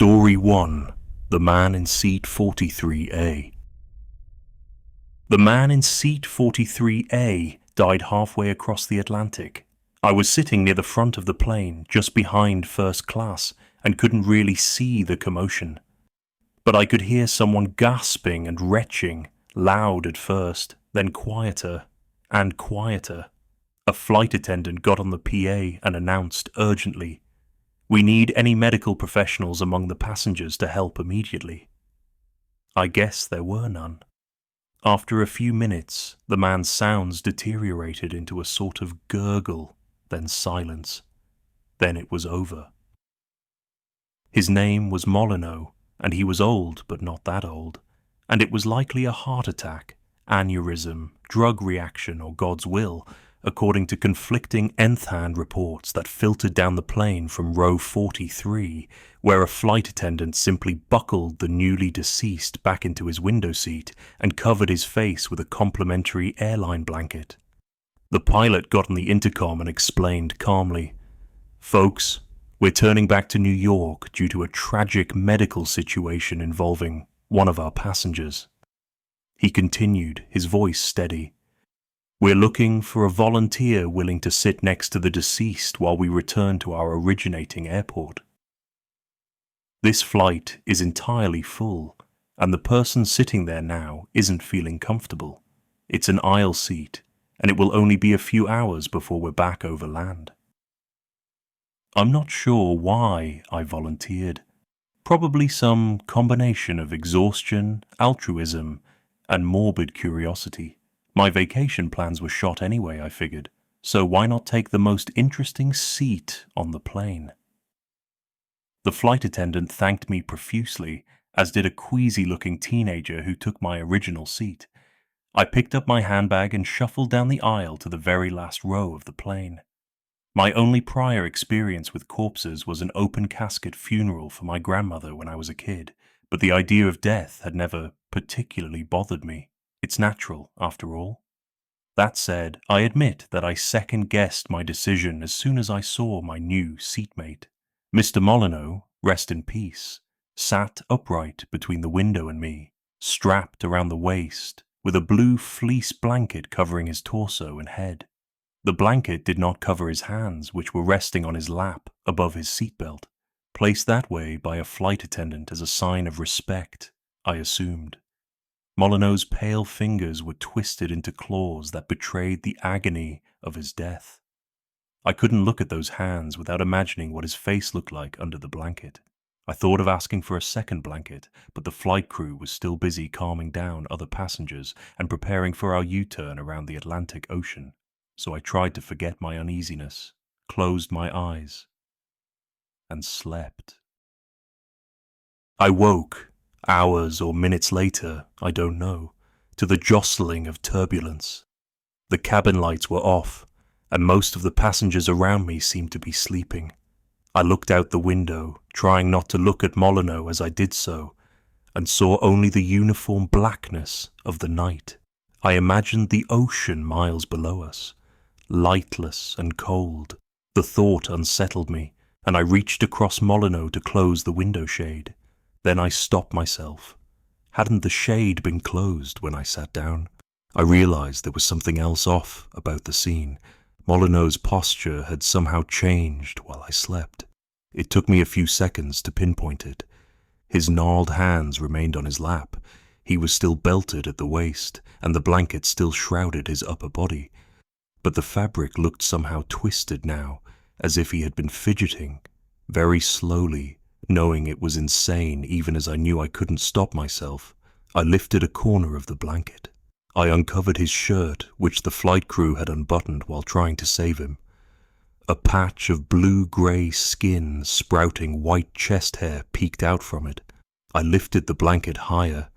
Story 1. The Man in Seat 43A. The man in Seat 43A died halfway across the Atlantic. I was sitting near the front of the plane, just behind first class, and couldn't really see the commotion. But I could hear someone gasping and retching, loud at first, then quieter and quieter. A flight attendant got on the PA and announced urgently, "We need any medical professionals among the passengers to help immediately." I guess there were none. After a few minutes, the man's sounds deteriorated into a sort of gurgle, then silence. Then it was over. His name was Molyneux, and he was old, but not that old, and it was likely a heart attack, aneurysm, drug reaction, or God's will, according to conflicting nth-hand reports that filtered down the plane from row 43, where a flight attendant simply buckled the newly deceased back into his window seat and covered his face with a complimentary airline blanket. The pilot got on the intercom and explained calmly, "Folks, we're turning back to New York due to a tragic medical situation involving one of our passengers." He continued, his voice steady. "We're looking for a volunteer willing to sit next to the deceased while we return to our originating airport. This flight is entirely full, and the person sitting there now isn't feeling comfortable. It's an aisle seat, and it will only be a few hours before we're back over land." I'm not sure why I volunteered. Probably some combination of exhaustion, altruism, and morbid curiosity. My vacation plans were shot anyway, I figured, so why not take the most interesting seat on the plane? The flight attendant thanked me profusely, as did a queasy-looking teenager who took my original seat. I picked up my handbag and shuffled down the aisle to the very last row of the plane. My only prior experience with corpses was an open-casket funeral for my grandmother when I was a kid, but the idea of death had never particularly bothered me. It's natural, after all. That said, I admit that I second-guessed my decision as soon as I saw my new seatmate. Mr. Molyneux, rest in peace, sat upright between the window and me, strapped around the waist, with a blue fleece blanket covering his torso and head. The blanket did not cover his hands, which were resting on his lap above his seatbelt, placed that way by a flight attendant as a sign of respect, I assumed. Molyneux's pale fingers were twisted into claws that betrayed the agony of his death. I couldn't look at those hands without imagining what his face looked like under the blanket. I thought of asking for a second blanket, but the flight crew was still busy calming down other passengers and preparing for our U-turn around the Atlantic Ocean, so I tried to forget my uneasiness, closed my eyes, and slept. I woke, hours or minutes later, I don't know, to the jostling of turbulence. The cabin lights were off, and most of the passengers around me seemed to be sleeping. I looked out the window, trying not to look at Molyneux as I did so, and saw only the uniform blackness of the night. I imagined the ocean miles below us, lightless and cold. The thought unsettled me, and I reached across Molyneux to close the window shade. Then I stopped myself. Hadn't the shade been closed when I sat down? I realized there was something else off about the scene. Molyneux's posture had somehow changed while I slept. It took me a few seconds to pinpoint it. His gnarled hands remained on his lap. He was still belted at the waist, and the blanket still shrouded his upper body. But the fabric looked somehow twisted now, as if he had been fidgeting, very slowly. Knowing it was insane even as I knew I couldn't stop myself, I lifted a corner of the blanket. I uncovered his shirt, which the flight crew had unbuttoned while trying to save him. A patch of blue-grey skin sprouting white chest hair peeked out from it. I lifted the blanket higher.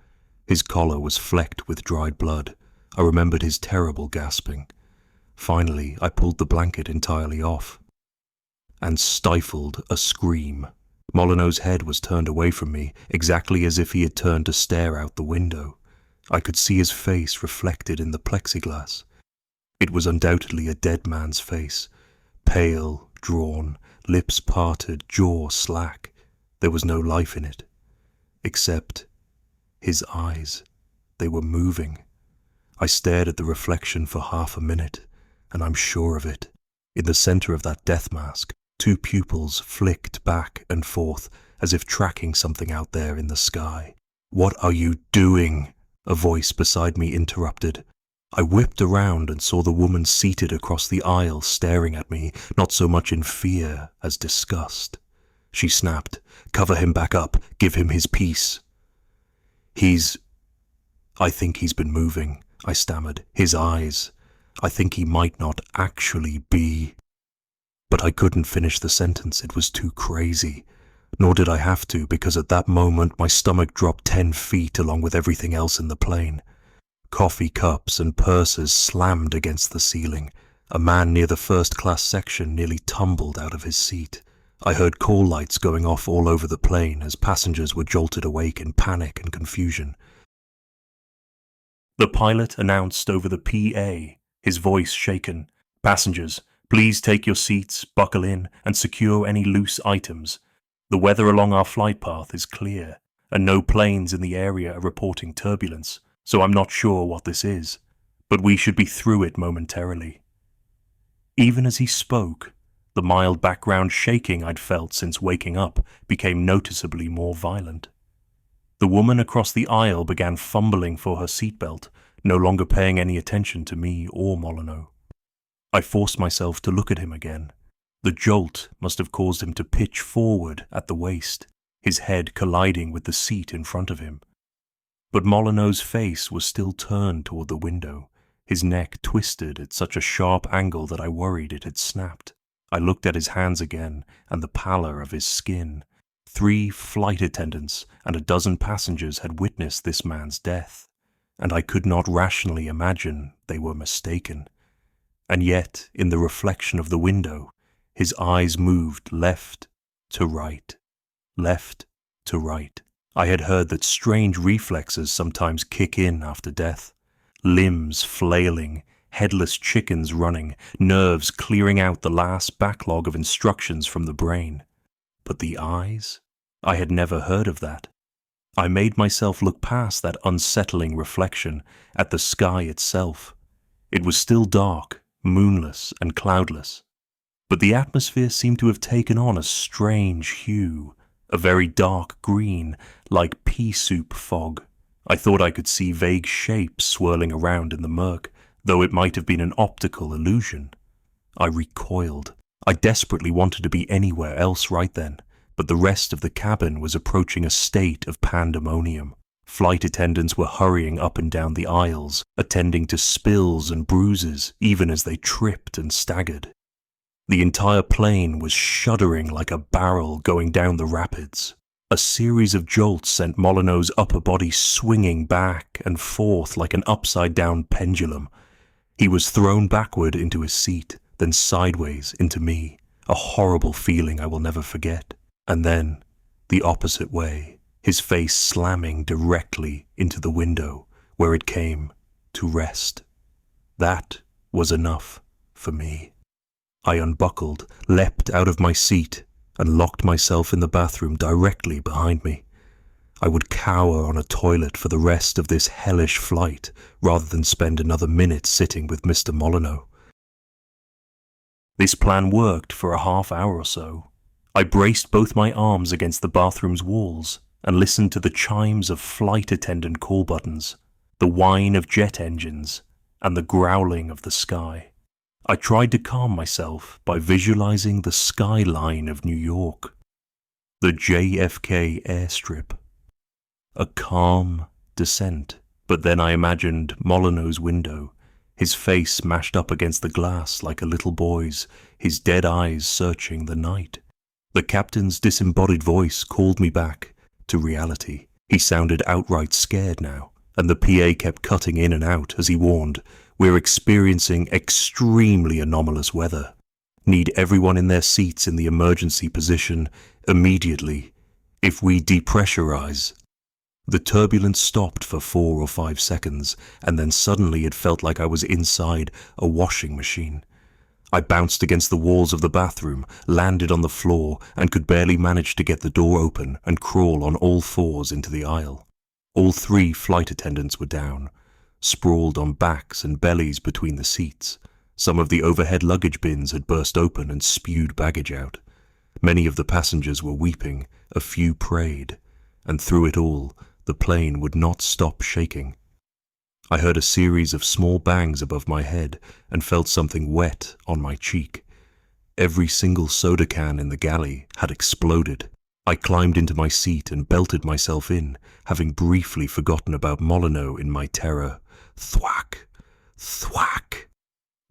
His collar was flecked with dried blood. I remembered his terrible gasping. Finally, I pulled the blanket entirely off and stifled a scream. Molyneux's head was turned away from me, exactly as if he had turned to stare out the window. I could see his face reflected in the plexiglass. It was undoubtedly a dead man's face, pale, drawn, lips parted, jaw slack. There was no life in it, except his eyes. They were moving. I stared at the reflection for half a minute, and I'm sure of it. In the center of that death mask, two pupils flicked back and forth as if tracking something out there in the sky. "What are you doing?" a voice beside me interrupted. I whipped around and saw the woman seated across the aisle staring at me, not so much in fear as disgust. She snapped, "Cover him back up, give him his piece." I think he's been moving," I stammered. "His eyes. I think he might not actually be." But I couldn't finish the sentence, it was too crazy. Nor did I have to, because at that moment my stomach dropped 10 feet along with everything else in the plane. Coffee cups and purses slammed against the ceiling. A man near the first-class section nearly tumbled out of his seat. I heard call lights going off all over the plane as passengers were jolted awake in panic and confusion. The pilot announced over the PA, his voice shaken, "Passengers, please take your seats, buckle in, and secure any loose items. The weather along our flight path is clear, and no planes in the area are reporting turbulence, so I'm not sure what this is, but we should be through it momentarily." Even as he spoke, the mild background shaking I'd felt since waking up became noticeably more violent. The woman across the aisle began fumbling for her seatbelt, no longer paying any attention to me or Molyneux. I forced myself to look at him again. The jolt must have caused him to pitch forward at the waist, his head colliding with the seat in front of him. But Molyneux's face was still turned toward the window, his neck twisted at such a sharp angle that I worried it had snapped. I looked at his hands again and the pallor of his skin. 3 flight attendants and a dozen passengers had witnessed this man's death, and I could not rationally imagine they were mistaken. And yet, in the reflection of the window, his eyes moved left to right, left to right. I had heard that strange reflexes sometimes kick in after death. Limbs flailing, headless chickens running, nerves clearing out the last backlog of instructions from the brain. But the eyes? I had never heard of that. I made myself look past that unsettling reflection at the sky itself. It was still dark, moonless and cloudless, but the atmosphere seemed to have taken on a strange hue, a very dark green, like pea soup fog. I thought I could see vague shapes swirling around in the murk, though it might have been an optical illusion. I recoiled. I desperately wanted to be anywhere else right then, but the rest of the cabin was approaching a state of pandemonium. Flight attendants were hurrying up and down the aisles, attending to spills and bruises even as they tripped and staggered. The entire plane was shuddering like a barrel going down the rapids. A series of jolts sent Molyneux's upper body swinging back and forth like an upside-down pendulum. He was thrown backward into his seat, then sideways into me, a horrible feeling I will never forget. And then, the opposite way, his face slamming directly into the window where it came to rest. That was enough for me. I unbuckled, leapt out of my seat, and locked myself in the bathroom directly behind me. I would cower on a toilet for the rest of this hellish flight rather than spend another minute sitting with Mr. Molyneux. This plan worked for a half hour or so. I braced both my arms against the bathroom's walls and listened to the chimes of flight attendant call buttons, the whine of jet engines, and the growling of the sky. I tried to calm myself by visualizing the skyline of New York, the JFK airstrip. A calm descent, but then I imagined Molyneux's window, his face mashed up against the glass like a little boy's, his dead eyes searching the night. The captain's disembodied voice called me back to reality. He sounded outright scared now, and the PA kept cutting in and out as he warned, "We're experiencing extremely anomalous weather. Need everyone in their seats in the emergency position immediately. If we depressurize..." The turbulence stopped for 4 or 5 seconds, and then suddenly it felt like I was inside a washing machine. I bounced against the walls of the bathroom, landed on the floor, and could barely manage to get the door open and crawl on all fours into the aisle. All 3 flight attendants were down, sprawled on backs and bellies between the seats. Some of the overhead luggage bins had burst open and spewed baggage out. Many of the passengers were weeping, a few prayed, and through it all, the plane would not stop shaking. I heard a series of small bangs above my head and felt something wet on my cheek. Every single soda can in the galley had exploded. I climbed into my seat and belted myself in, having briefly forgotten about Molyneux in my terror. Thwack! Thwack!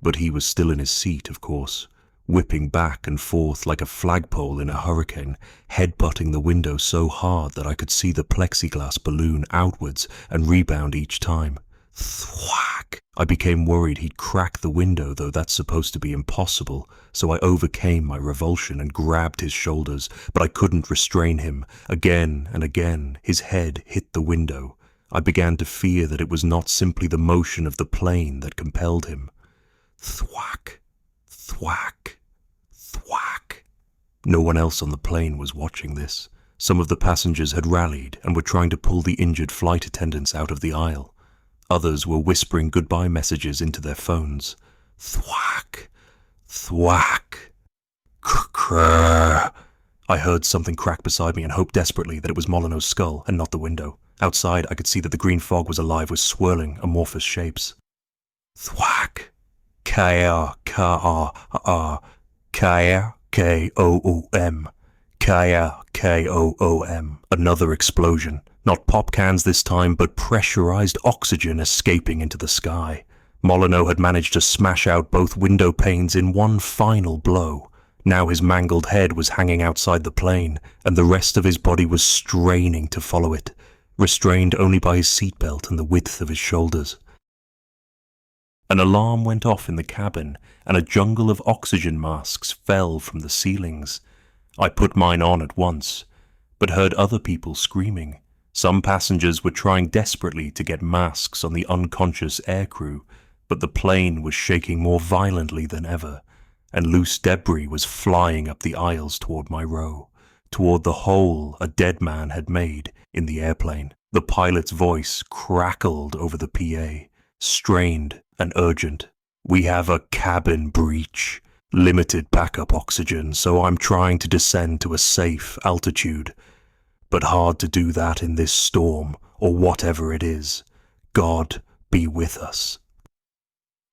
But he was still in his seat, of course, whipping back and forth like a flagpole in a hurricane, headbutting the window so hard that I could see the plexiglass balloon outwards and rebound each time. Thwack! I became worried he'd crack the window, though that's supposed to be impossible, so I overcame my revulsion and grabbed his shoulders, but I couldn't restrain him. Again and again, his head hit the window. I began to fear that it was not simply the motion of the plane that compelled him. Thwack! Thwack! Thwack! No one else on the plane was watching this. Some of the passengers had rallied and were trying to pull the injured flight attendants out of the aisle. Others were whispering goodbye messages into their phones. Thwack! Thwack! Krr! I heard something crack beside me and hoped desperately that it was Molyneux's skull and not the window. Outside, I could see that the green fog was alive with swirling, amorphous shapes. Thwack! K-R-K-R-R. K-R-K-O-O-M. K-R-K-O-O-M. Another explosion. Not pop cans this time, but pressurized oxygen escaping into the sky. Molyneux had managed to smash out both window panes in one final blow. Now his mangled head was hanging outside the plane, and the rest of his body was straining to follow it, restrained only by his seatbelt and the width of his shoulders. An alarm went off in the cabin, and a jungle of oxygen masks fell from the ceilings. I put mine on at once, but heard other people screaming. Some passengers were trying desperately to get masks on the unconscious aircrew, but the plane was shaking more violently than ever, and loose debris was flying up the aisles toward my row, toward the hole a dead man had made in the airplane. The pilot's voice crackled over the PA, strained and urgent. "We have a cabin breach. Limited backup oxygen, so I'm trying to descend to a safe altitude. But hard to do that in this storm, or whatever it is. God be with us."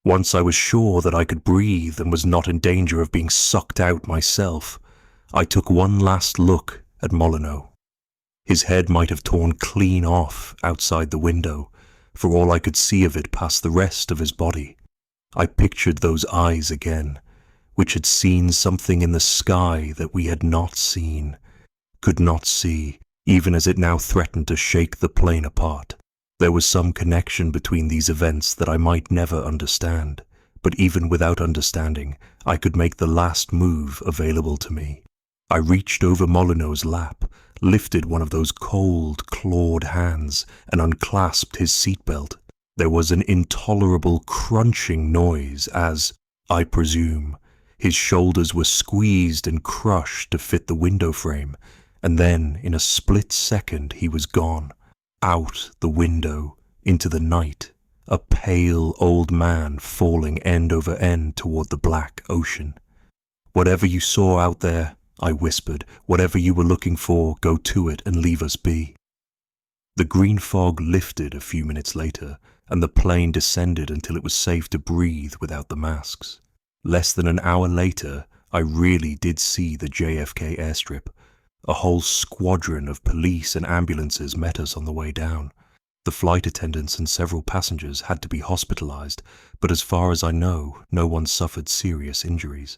Once I was sure that I could breathe and was not in danger of being sucked out myself, I took one last look at Molyneux. His head might have torn clean off outside the window, for all I could see of it past the rest of his body. I pictured those eyes again, which had seen something in the sky that we had not seen, could not see, even as it now threatened to shake the plane apart. There was some connection between these events that I might never understand, but even without understanding, I could make the last move available to me. I reached over Molyneux's lap, lifted one of those cold, clawed hands, and unclasped his seatbelt. There was an intolerable crunching noise as, I presume, his shoulders were squeezed and crushed to fit the window frame, and then in a split second he was gone, out the window, into the night, a pale old man falling end over end toward the black ocean. "Whatever you saw out there," I whispered, "whatever you were looking for, go to it and leave us be." The green fog lifted a few minutes later, and the plane descended until it was safe to breathe without the masks. Less than an hour later, I really did see the JFK airstrip. A whole squadron of police and ambulances met us on the way down. The flight attendants and several passengers had to be hospitalized, but as far as I know, no one suffered serious injuries.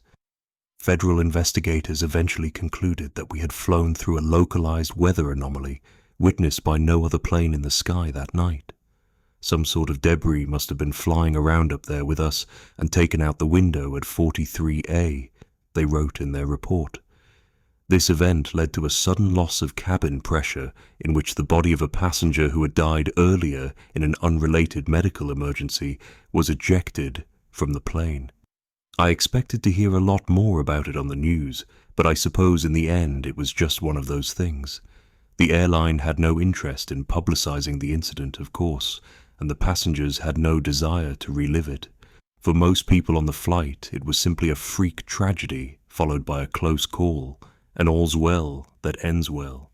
Federal investigators eventually concluded that we had flown through a localized weather anomaly witnessed by no other plane in the sky that night. Some sort of debris must have been flying around up there with us and taken out the window at 43A, they wrote in their report. This event led to a sudden loss of cabin pressure in which the body of a passenger who had died earlier in an unrelated medical emergency was ejected from the plane. I expected to hear a lot more about it on the news, but I suppose in the end it was just one of those things. The airline had no interest in publicizing the incident, of course, and the passengers had no desire to relive it. For most people on the flight, it was simply a freak tragedy followed by a close call, and all's well that ends well.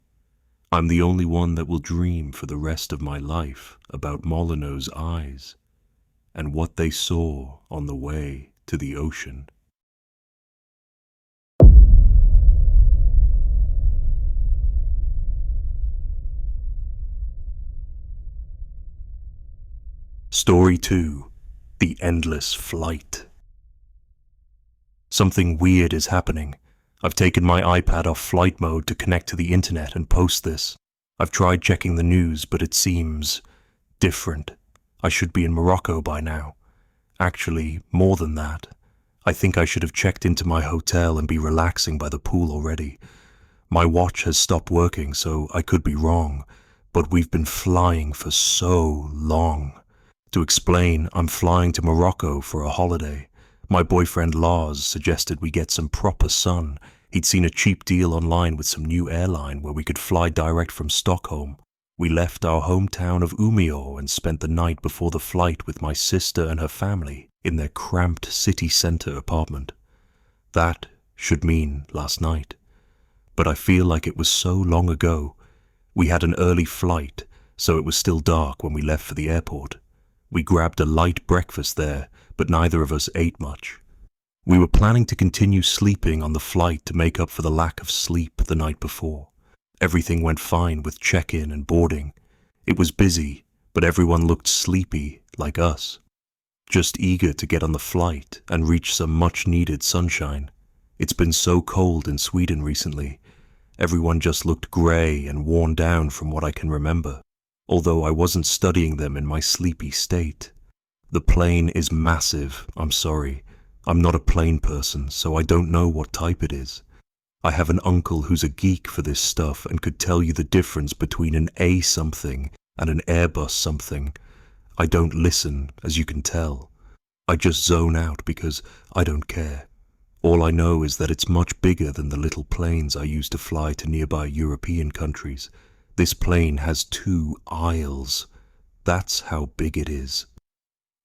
I'm the only one that will dream for the rest of my life about Molyneux's eyes and what they saw on the way to the ocean. Story 2. The Endless Flight. Something weird is happening. I've taken my iPad off flight mode to connect to the internet and post this. I've tried checking the news, but it seems different. I should be in Morocco by now. Actually, more than that. I think I should have checked into my hotel and be relaxing by the pool already. My watch has stopped working, so I could be wrong, but we've been flying for so long. To explain, I'm flying to Morocco for a holiday. My boyfriend Lars suggested we get some proper sun. He'd seen a cheap deal online with some new airline where we could fly direct from Stockholm. We left our hometown of Umeå and spent the night before the flight with my sister and her family in their cramped city centre apartment. That should mean last night. But I feel like it was so long ago. We had an early flight, so it was still dark when we left for the airport. We grabbed a light breakfast there, but neither of us ate much. We were planning to continue sleeping on the flight to make up for the lack of sleep the night before. Everything went fine with check-in and boarding. It was busy, but everyone looked sleepy, like us. Just eager to get on the flight and reach some much-needed sunshine. It's been so cold in Sweden recently. Everyone just looked grey and worn down from what I can remember, although I wasn't studying them in my sleepy state. The plane is massive, I'm sorry. I'm not a plane person, so I don't know what type it is. I have an uncle who's a geek for this stuff and could tell you the difference between an A something and an Airbus something. I don't listen, as you can tell. I just zone out because I don't care. All I know is that it's much bigger than the little planes I use to fly to nearby European countries. This plane has 2 aisles. That's how big it is.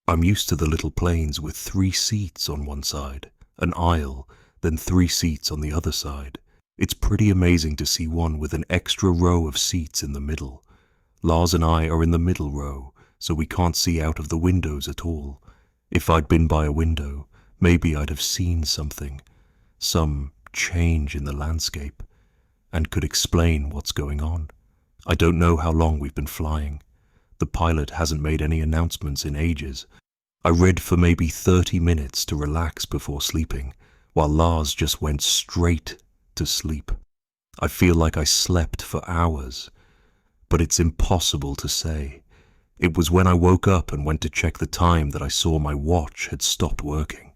I'm used to the little planes with 3 seats on one side, an aisle, then 3 seats on the other side. It's pretty amazing to see one with an extra row of seats in the middle. Lars and I are in the middle row, so we can't see out of the windows at all. If I'd been by a window, maybe I'd have seen something, some change in the landscape, and could explain what's going on. I don't know how long we've been flying. The pilot hasn't made any announcements in ages. I read for maybe 30 minutes to relax before sleeping, while Lars just went straight to sleep. I feel like I slept for hours, but it's impossible to say. It was when I woke up and went to check the time that I saw my watch had stopped working.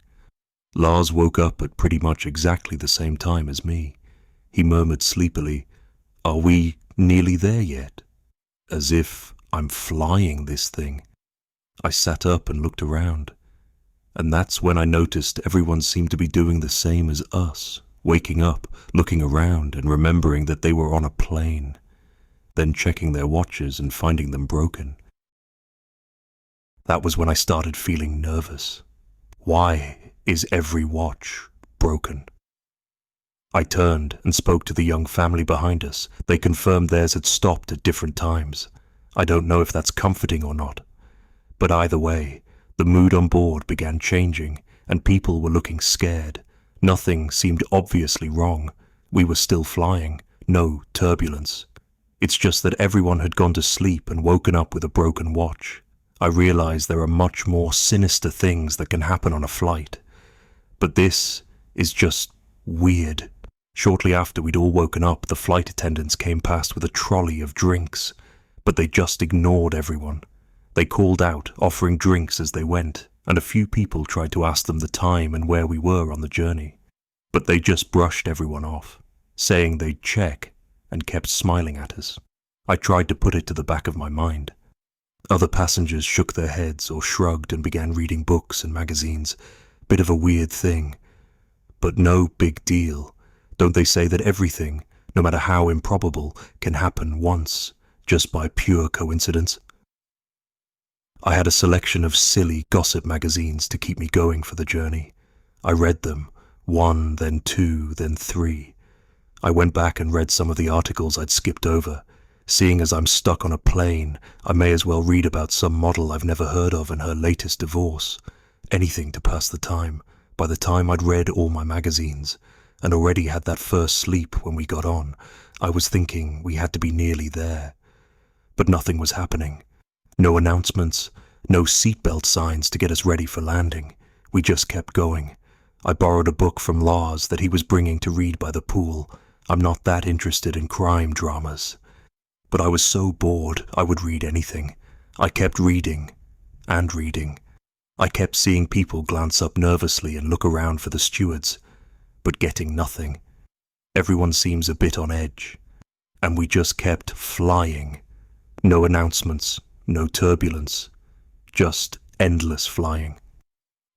Lars woke up at pretty much exactly the same time as me. He murmured sleepily, "Are we nearly there yet?" As if I'm flying this thing. I sat up and looked around, and that's when I noticed everyone seemed to be doing the same as us, waking up, looking around and remembering that they were on a plane, then checking their watches and finding them broken. That was when I started feeling nervous. Why is every watch broken? I turned and spoke to the young family behind us. They confirmed theirs had stopped at different times. I don't know if that's comforting or not. But either way, the mood on board began changing, and people were looking scared. Nothing seemed obviously wrong. We were still flying, no turbulence. It's just that everyone had gone to sleep and woken up with a broken watch. I realize there are much more sinister things that can happen on a flight. But this is just weird. Shortly after we'd all woken up, the flight attendants came past with a trolley of drinks, but they just ignored everyone. They called out, offering drinks as they went, and a few people tried to ask them the time and where we were on the journey. But they just brushed everyone off, saying they'd check, and kept smiling at us. I tried to put it to the back of my mind. Other passengers shook their heads or shrugged and began reading books and magazines, Bit of a weird thing. But no big deal. Don't they say that everything, no matter how improbable, can happen once, just by pure coincidence? I had a selection of silly gossip magazines to keep me going for the journey. I read them, 1, then 2, then 3. I went back and read some of the articles I'd skipped over. Seeing as I'm stuck on a plane, I may as well read about some model I've never heard of and her latest divorce. Anything to pass the time. By the time I'd read all my magazines, and already had that first sleep when we got on, I was thinking we had to be nearly there. But nothing was happening. No announcements, no seatbelt signs to get us ready for landing. We just kept going. I borrowed a book from Lars that he was bringing to read by the pool. I'm not that interested in crime dramas. But I was so bored I would read anything. I kept reading and reading. I kept seeing people glance up nervously and look around for the stewards, but getting nothing. Everyone seems a bit on edge. And we just kept flying. No announcements, no turbulence, just endless flying.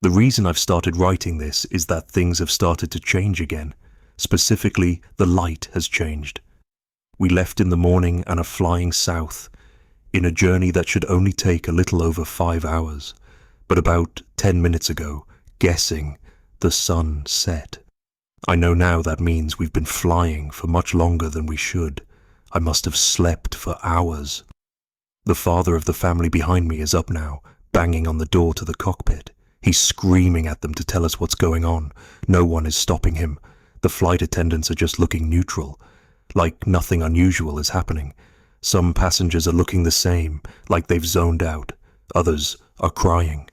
The reason I've started writing this is that things have started to change again. Specifically, the light has changed. We left in the morning and are flying south, in a journey that should only take a little over 5 hours. But about 10 minutes ago, guessing, the sun set. I know now that means we've been flying for much longer than we should. I must have slept for hours. The father of the family behind me is up now, banging on the door to the cockpit. He's screaming at them to tell us what's going on. No one is stopping him. The flight attendants are just looking neutral, like nothing unusual is happening. Some passengers are looking the same, like they've zoned out. Others are crying.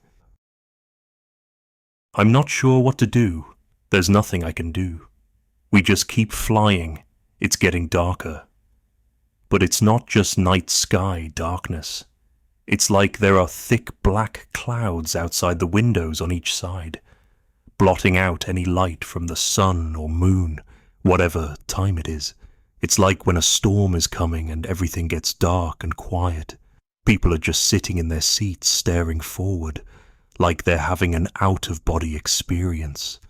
I'm not sure what to do. There's nothing I can do. We just keep flying. It's getting darker. But it's not just night sky darkness. It's like there are thick black clouds outside the windows on each side, blotting out any light from the sun or moon, whatever time it is. It's like when a storm is coming and everything gets dark and quiet. People are just sitting in their seats staring forward, like they're having an out-of-body experience.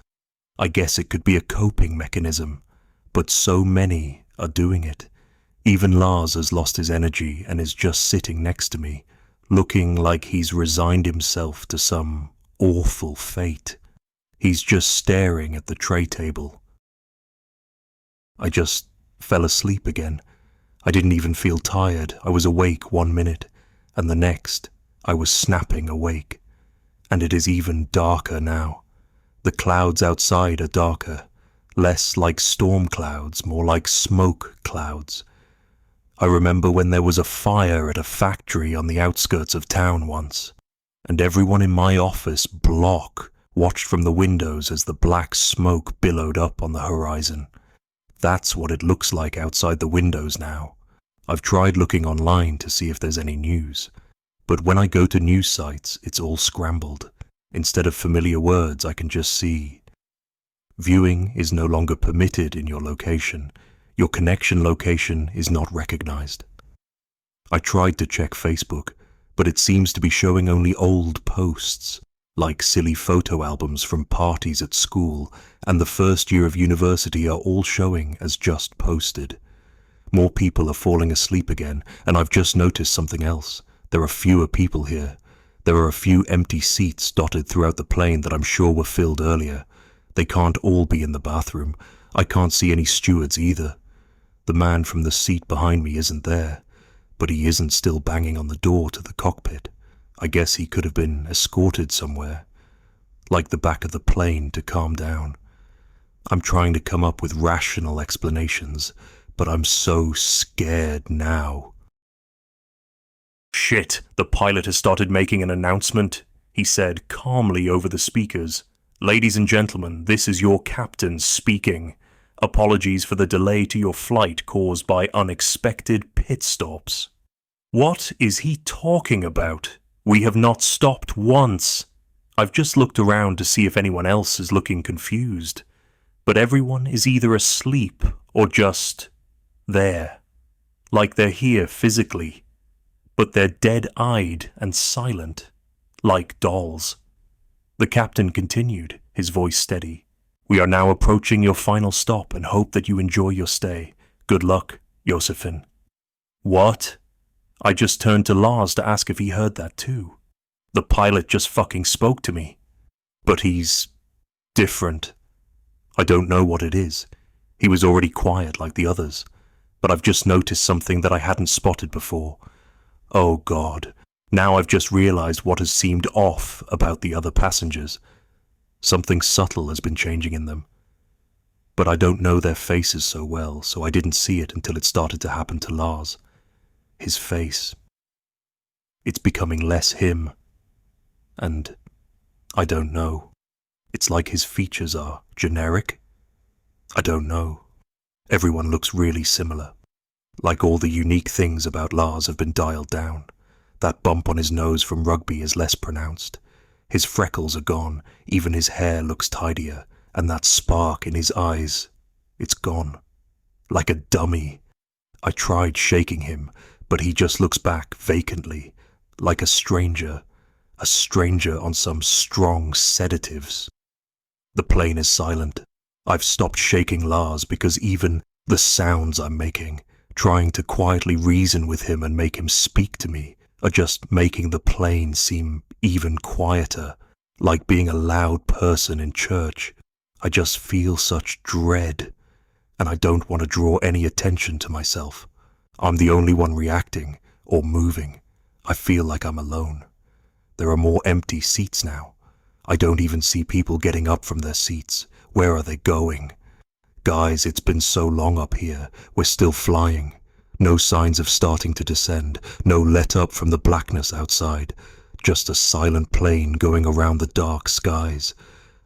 I guess it could be a coping mechanism, but so many are doing it. Even Lars has lost his energy and is just sitting next to me, looking like he's resigned himself to some awful fate. He's just staring at the tray table. I just fell asleep again. I didn't even feel tired. I was awake 1 minute, and the next, I was snapping awake. And it is even darker now. The clouds outside are darker, less like storm clouds, more like smoke clouds. I remember when there was a fire at a factory on the outskirts of town once, and everyone in my office block watched from the windows as the black smoke billowed up on the horizon. That's what it looks like outside the windows now. I've tried looking online to see if there's any news, but when I go to news sites, it's all scrambled. Instead of familiar words, I can just see. Viewing is no longer permitted in your location. Your connection location is not recognized. I tried to check Facebook, but it seems to be showing only old posts, like silly photo albums from parties at school, and the first year of university are all showing as just posted. More people are falling asleep again, and I've just noticed something else. There are fewer people here. There are a few empty seats dotted throughout the plane that I'm sure were filled earlier. They can't all be in the bathroom. I can't see any stewards either. The man from the seat behind me isn't there, but he isn't still banging on the door to the cockpit. I guess he could have been escorted somewhere, like the back of the plane, to calm down. I'm trying to come up with rational explanations, but I'm so scared now. "Shit, the pilot has started making an announcement," he said calmly over the speakers. "Ladies and gentlemen, this is your captain speaking. Apologies for the delay to your flight caused by unexpected pit stops." What is he talking about? We have not stopped once. I've just looked around to see if anyone else is looking confused, but everyone is either asleep or just there, like they're here physically, but they're dead-eyed and silent, like dolls. The The captain continued, his voice steady. "We are now approaching your final stop and hope that you enjoy your stay. Good luck, Josephine." What? I just turned to Lars to ask if he heard that too. The pilot just fucking spoke to me. But he's different. I don't know what it is. He was already quiet like the others, but I've just noticed something that I hadn't spotted before. Oh God, now I've just realized what has seemed off about the other passengers. Something subtle has been changing in them. But I don't know their faces so well, so I didn't see it until it started to happen to Lars. His face. It's becoming less him. And I don't know. It's like his features are generic. I don't know. Everyone looks really similar. Like all the unique things about Lars have been dialed down. That bump on his nose from rugby is less pronounced. His freckles are gone, even his hair looks tidier, and that spark in his eyes, it's gone. Like a dummy. I tried shaking him, but he just looks back vacantly, like a stranger on some strong sedatives. The plane is silent. I've stopped shaking Lars because even the sounds I'm making, trying to quietly reason with him and make him speak to me, are just making the plane seem even quieter, like being a loud person in church. I just feel such dread, and I don't want to draw any attention to myself. I'm the only one reacting or moving. I feel like I'm alone. There are more empty seats now. I don't even see people getting up from their seats. Where are they going? Guys, it's been so long up here. We're still flying. No signs of starting to descend. No let up from the blackness outside. Just a silent plane going around the dark skies.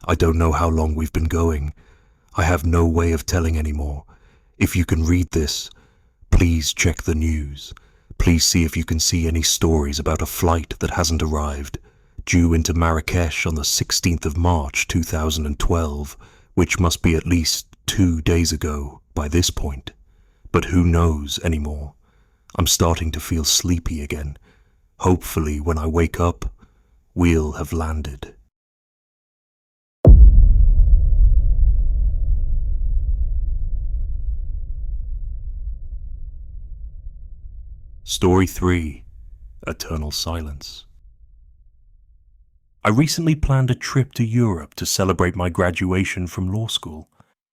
I don't know how long we've been going. I have no way of telling anymore. If you can read this, please check the news. Please see if you can see any stories about a flight that hasn't arrived, due into Marrakesh on the 16th of March 2012, which must be at least 2 days ago by this point. But who knows anymore? I'm starting to feel sleepy again. Hopefully when I wake up, we'll have landed. Story 3. Eternal Silence. I recently planned a trip to Europe to celebrate my graduation from law school.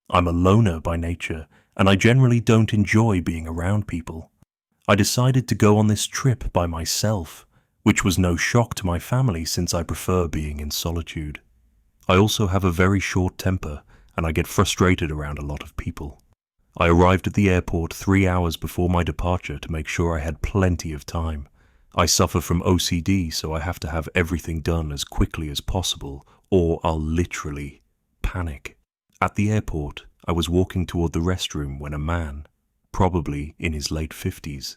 I'm a loner by nature, and I generally don't enjoy being around people. I decided to go on this trip by myself, which was no shock to my family since I prefer being in solitude. I also have a very short temper, and I get frustrated around a lot of people. I arrived at the airport 3 hours before my departure to make sure I had plenty of time. I suffer from OCD, so I have to have everything done as quickly as possible, or I'll literally panic. At the airport, I was walking toward the restroom when a man, probably in his late 50s,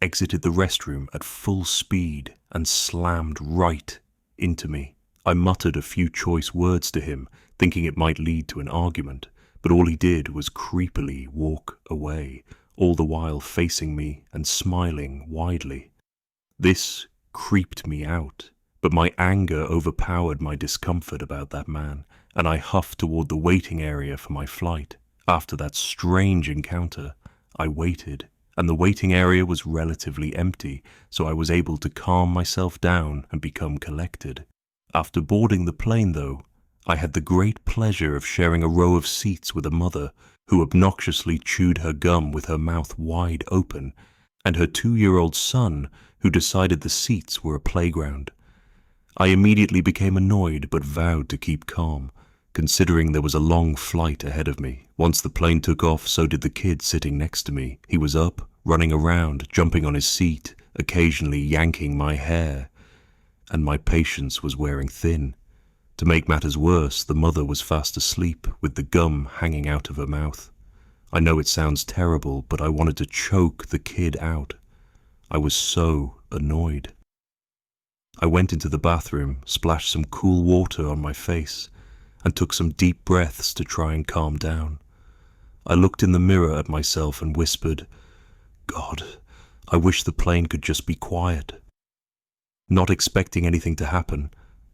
exited the restroom at full speed and slammed right into me. I muttered a few choice words to him, thinking it might lead to an argument, but all he did was creepily walk away, all the while facing me and smiling widely. This creeped me out, but my anger overpowered my discomfort about that man, and I huffed toward the waiting area for my flight. After that strange encounter, I waited, and the waiting area was relatively empty, so I was able to calm myself down and become collected. After boarding the plane, though, I had the great pleasure of sharing a row of seats with a mother who obnoxiously chewed her gum with her mouth wide open, and her 2-year-old son who decided the seats were a playground. I immediately became annoyed but vowed to keep calm, considering there was a long flight ahead of me. Once the plane took off, so did the kid sitting next to me. He was up, running around, jumping on his seat, occasionally yanking my hair, and my patience was wearing thin. To make matters worse, the mother was fast asleep, with the gum hanging out of her mouth. I know it sounds terrible, but I wanted to choke the kid out. I was so annoyed. I went into the bathroom, splashed some cool water on my face, and took some deep breaths to try and calm down. I looked in the mirror at myself and whispered, "God, I wish the plane could just be quiet." Not expecting anything to happen,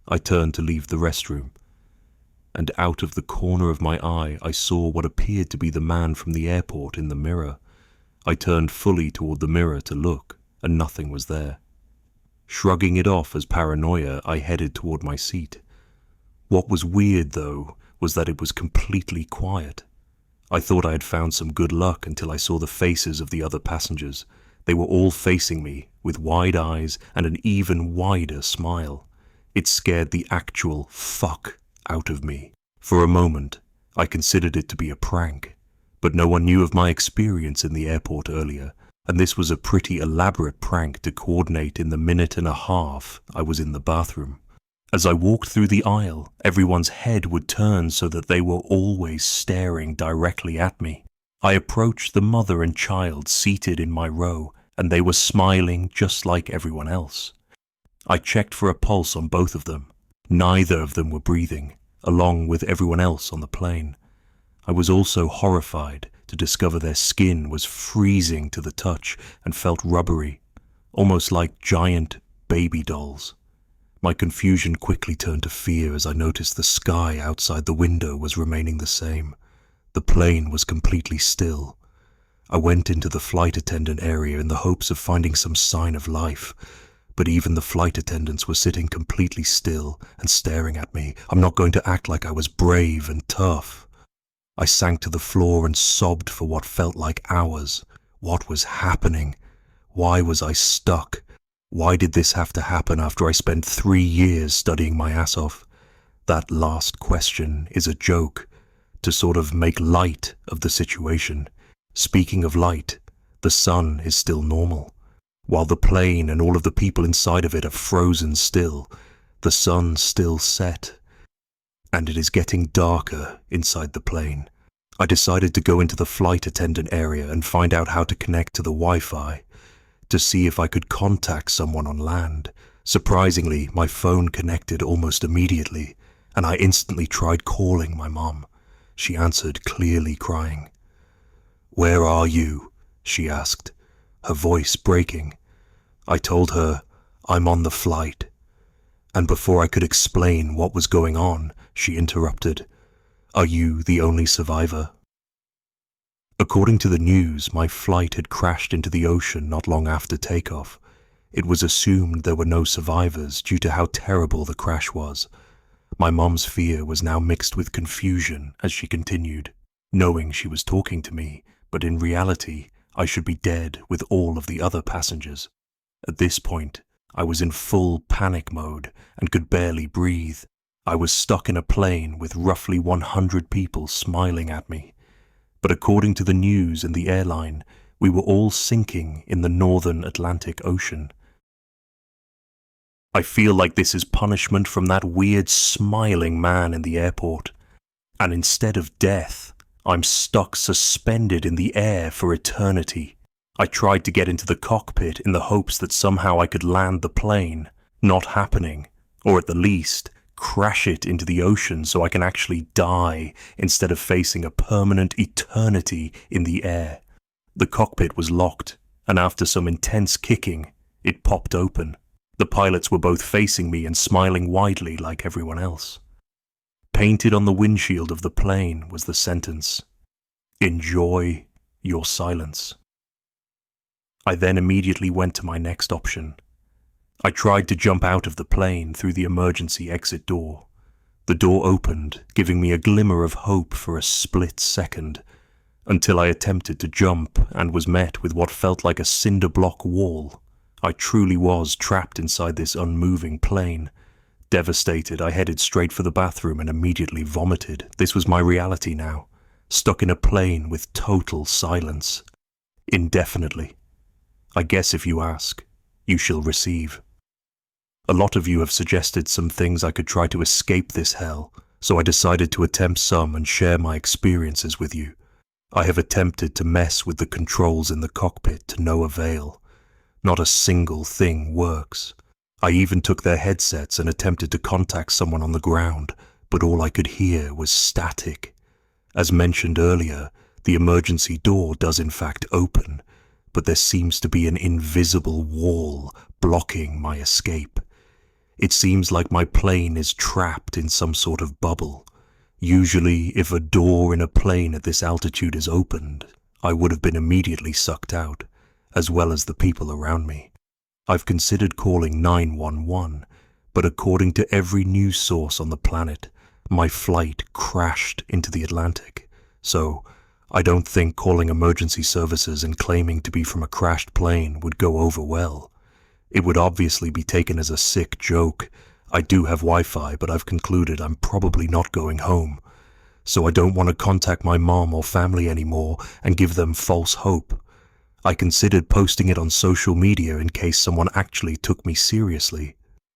I turned to leave the restroom, and out of the corner of my eye I saw what appeared to be the man from the airport in the mirror. I turned fully toward the mirror to look, and nothing was there. Shrugging it off as paranoia, I headed toward my seat. What was weird, though, was that it was completely quiet. I thought I had found some good luck until I saw the faces of the other passengers. They were all facing me, with wide eyes and an even wider smile. It scared the actual fuck out of me. For a moment, I considered it to be a prank, but no one knew of my experience in the airport earlier, and this was a pretty elaborate prank to coordinate in the minute and a half I was in the bathroom. As I walked through the aisle, everyone's head would turn so that they were always staring directly at me. I approached the mother and child seated in my row, and they were smiling just like everyone else. I checked for a pulse on both of them. Neither of them were breathing, along with everyone else on the plane. I was also horrified to discover their skin was freezing to the touch and felt rubbery, almost like giant baby dolls. My confusion quickly turned to fear as I noticed the sky outside the window was remaining the same. The plane was completely still. I went into the flight attendant area in the hopes of finding some sign of life, but even the flight attendants were sitting completely still and staring at me. I'm not going to act like I was brave and tough. I sank to the floor and sobbed for what felt like hours. What was happening? Why was I stuck? Why did this have to happen after I spent 3 years studying my ass off? That last question is a joke, to sort of make light of the situation. Speaking of light, the sun is still normal. While the plane and all of the people inside of it are frozen still, the sun still set, and it is getting darker inside the plane. I decided to go into the flight attendant area and find out how to connect to the Wi-Fi, to see if I could contact someone on land. Surprisingly, my phone connected almost immediately, and I instantly tried calling my mom. She answered, clearly crying. "Where are you?" she asked, her voice breaking. I told her, "I'm on the flight." And before I could explain what was going on, she interrupted, "Are you the only survivor?" According to the news, my flight had crashed into the ocean not long after takeoff. It was assumed there were no survivors due to how terrible the crash was. My mom's fear was now mixed with confusion as she continued, knowing she was talking to me, but in reality, I should be dead with all of the other passengers. At this point, I was in full panic mode and could barely breathe. I was stuck in a plane with roughly 100 people smiling at me. But according to the news and the airline, we were all sinking in the northern Atlantic Ocean. I feel like this is punishment from that weird smiling man in the airport. And instead of death, I'm stuck suspended in the air for eternity. I tried to get into the cockpit in the hopes that somehow I could land the plane, not happening, or at the least, crash it into the ocean so I can actually die instead of facing a permanent eternity in the air. The cockpit was locked, and after some intense kicking, it popped open. The pilots were both facing me and smiling widely like everyone else. Painted on the windshield of the plane was the sentence, "Enjoy your silence." I then immediately went to my next option. I tried to jump out of the plane through the emergency exit door. The door opened, giving me a glimmer of hope for a split second, until I attempted to jump and was met with what felt like a cinder block wall. I truly was trapped inside this unmoving plane. Devastated, I headed straight for the bathroom and immediately vomited. This was my reality now, stuck in a plane with total silence. Indefinitely. I guess if you ask, you shall receive. A lot of you have suggested some things I could try to escape this hell, so I decided to attempt some and share my experiences with you. I have attempted to mess with the controls in the cockpit to no avail. Not a single thing works. I even took their headsets and attempted to contact someone on the ground, but all I could hear was static. As mentioned earlier, the emergency door does in fact open, but there seems to be an invisible wall blocking my escape. It seems like my plane is trapped in some sort of bubble. Usually, if a door in a plane at this altitude is opened, I would have been immediately sucked out, as well as the people around me. I've considered calling 911, but according to every news source on the planet, my flight crashed into the Atlantic. So, I don't think calling emergency services and claiming to be from a crashed plane would go over well. It would obviously be taken as a sick joke. I do have Wi-Fi, but I've concluded I'm probably not going home. So I don't want to contact my mom or family anymore and give them false hope. I considered posting it on social media in case someone actually took me seriously.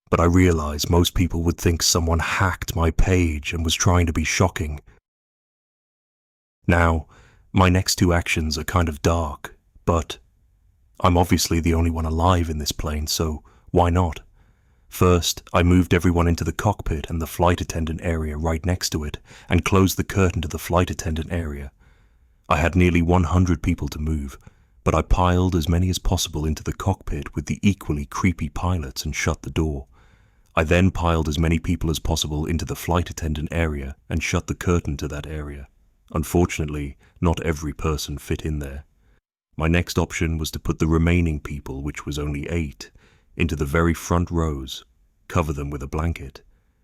But I realize most people would think someone hacked my page and was trying to be shocking. Now, my next two actions are kind of dark, but I'm obviously the only one alive in this plane, so why not? First, I moved everyone into the cockpit and the flight attendant area right next to it, and closed the curtain to the flight attendant area. I had nearly 100 people to move, but I piled as many as possible into the cockpit with the equally creepy pilots and shut the door. I then piled as many people as possible into the flight attendant area and shut the curtain to that area. Unfortunately, not every person fit in there. My next option was to put the remaining people, which was only 8, into the very front rows, cover them with a blanket,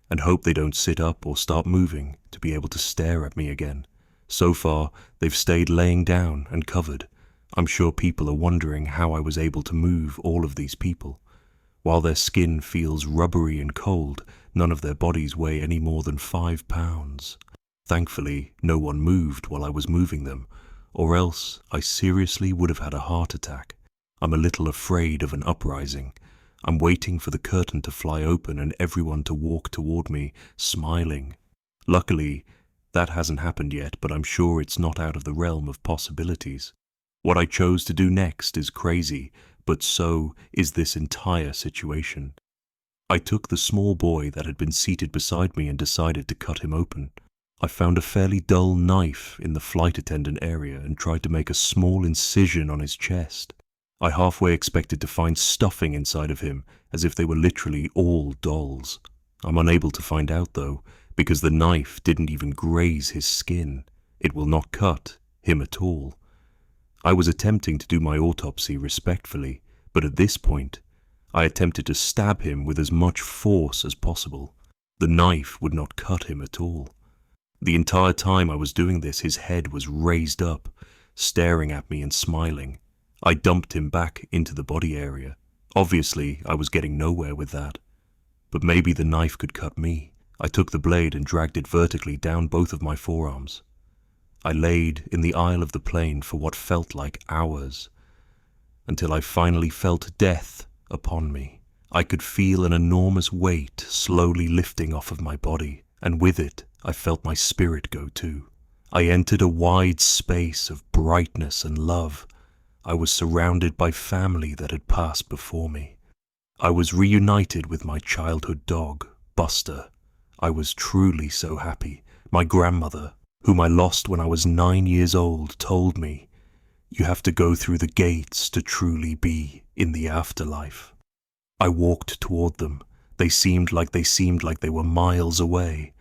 and hope they don't sit up or start moving to be able to stare at me again. So far, they've stayed laying down and covered. I'm sure people are wondering how I was able to move all of these people. While their skin feels rubbery and cold, none of their bodies weigh any more than 5 pounds. Thankfully, no one moved while I was moving them, or else I seriously would have had a heart attack. I'm a little afraid of an uprising. I'm waiting for the curtain to fly open and everyone to walk toward me, smiling. Luckily, that hasn't happened yet, but I'm sure it's not out of the realm of possibilities. What I chose to do next is crazy, but so is this entire situation. I took the small boy that had been seated beside me and decided to cut him open. I found a fairly dull knife in the flight attendant area and tried to make a small incision on his chest. I halfway expected to find stuffing inside of him, as if they were literally all dolls. I'm unable to find out though, because the knife didn't even graze his skin. It will not cut him at all. I was attempting to do my autopsy respectfully, but at this point, I attempted to stab him with as much force as possible. The knife would not cut him at all. The entire time I was doing this, his head was raised up, staring at me and smiling. I dumped him back into the body area. Obviously, I was getting nowhere with that. But maybe the knife could cut me. I took the blade and dragged it vertically down both of my forearms. I laid in the aisle of the plane for what felt like hours, until I finally felt death upon me. I could feel an enormous weight slowly lifting off of my body, and with it, I felt my spirit go too. I entered a wide space of brightness and love. I was surrounded by family that had passed before me. I was reunited with my childhood dog, Buster. I was truly so happy. My grandmother, whom I lost when I was 9 years old, told me, "You have to go through the gates to truly be in the afterlife." I walked toward them. They seemed like they were miles away.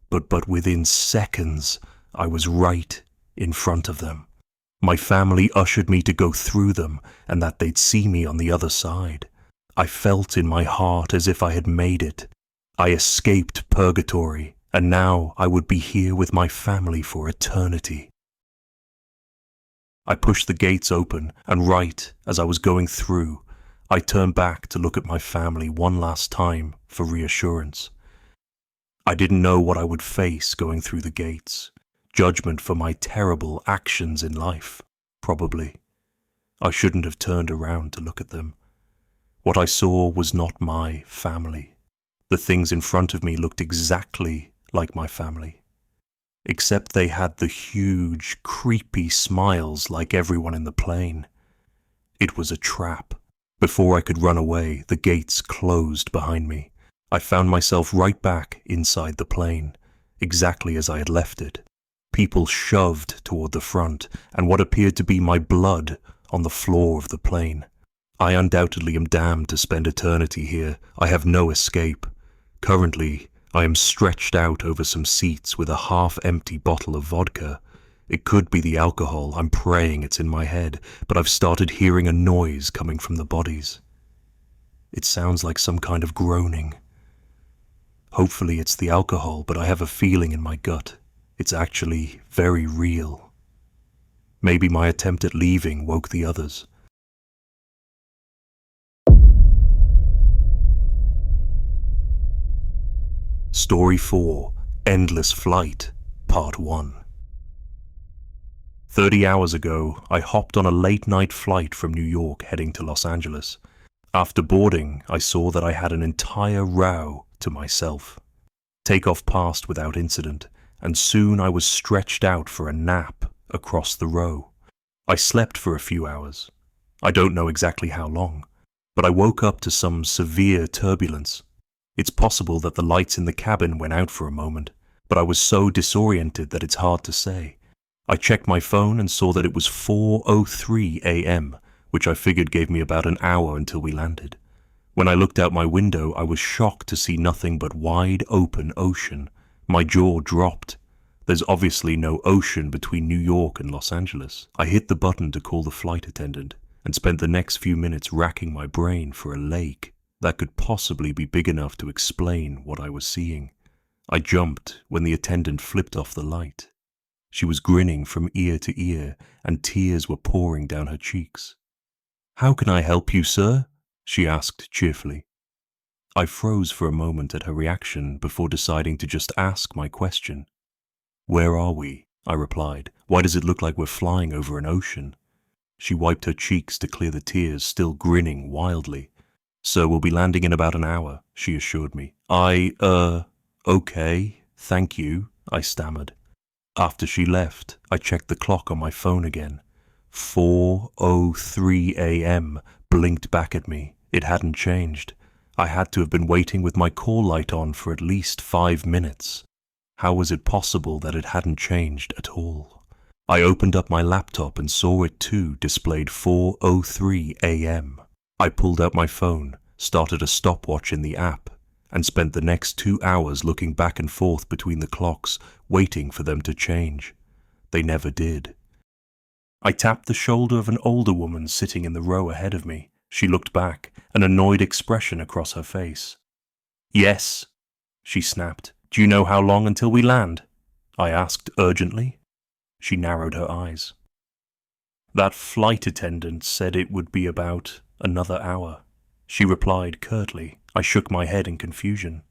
But within seconds, I was right in front of them. My family ushered me to go through them and that they'd see me on the other side. I felt in my heart as if I had made it. I escaped purgatory, and now I would be here with my family for eternity. I pushed the gates open, and right as I was going through, I turned back to look at my family one last time for reassurance. I didn't know what I would face going through the gates. Judgment for my terrible actions in life, probably. I shouldn't have turned around to look at them. What I saw was not my family. The things in front of me looked exactly like my family, except they had the huge, creepy smiles like everyone in the plane. It was a trap. Before I could run away, the gates closed behind me. I found myself right back inside the plane, exactly as I had left it. People shoved toward the front, and what appeared to be my blood on the floor of the plane. I undoubtedly am damned to spend eternity here. I have no escape. Currently, I am stretched out over some seats with a half-empty bottle of vodka. It could be the alcohol, I'm praying it's in my head, but I've started hearing a noise coming from the bodies. It sounds like some kind of groaning. Hopefully it's the alcohol, but I have a feeling in my gut. It's actually very real. Maybe my attempt at leaving woke the others. Story 4, Endless Flight, Part 1. 30 hours ago, I hopped on a late-night flight from New York heading to Los Angeles. After boarding, I saw that I had an entire row to myself. Takeoff passed without incident, and soon I was stretched out for a nap across the row. I slept for a few hours. I don't know exactly how long, but I woke up to some severe turbulence. It's possible that the lights in the cabin went out for a moment, but I was so disoriented that it's hard to say. I checked my phone and saw that it was 4:03 a.m., which I figured gave me about an hour until we landed. When I looked out my window, I was shocked to see nothing but wide open ocean. My jaw dropped. There's obviously no ocean between New York and Los Angeles. I hit the button to call the flight attendant and spent the next few minutes racking my brain for a lake that could possibly be big enough to explain what I was seeing. I jumped when the attendant flipped off the light. She was grinning from ear to ear, and tears were pouring down her cheeks. "How can I help you, sir?" she asked cheerfully. I froze for a moment at her reaction before deciding to just ask my question. "Where are we?" I replied. "Why does it look like we're flying over an ocean?" She wiped her cheeks to clear the tears, still grinning wildly. "Sir, we'll be landing in about an hour," she assured me. Okay, thank you," I stammered. After she left, I checked the clock on my phone again. 4:03 a.m. blinked back at me. It hadn't changed. I had to have been waiting with my call light on for at least 5 minutes. How was it possible that it hadn't changed at all? I opened up my laptop and saw it too displayed 4:03 a.m. I pulled out my phone, started a stopwatch in the app, and spent the next 2 hours looking back and forth between the clocks, waiting for them to change. They never did. I tapped the shoulder of an older woman sitting in the row ahead of me. She looked back, an annoyed expression across her face. "Yes," she snapped. "Do you know how long until we land?" I asked urgently. She narrowed her eyes. "That flight attendant said it would be about another hour," she replied curtly. I shook my head in confusion.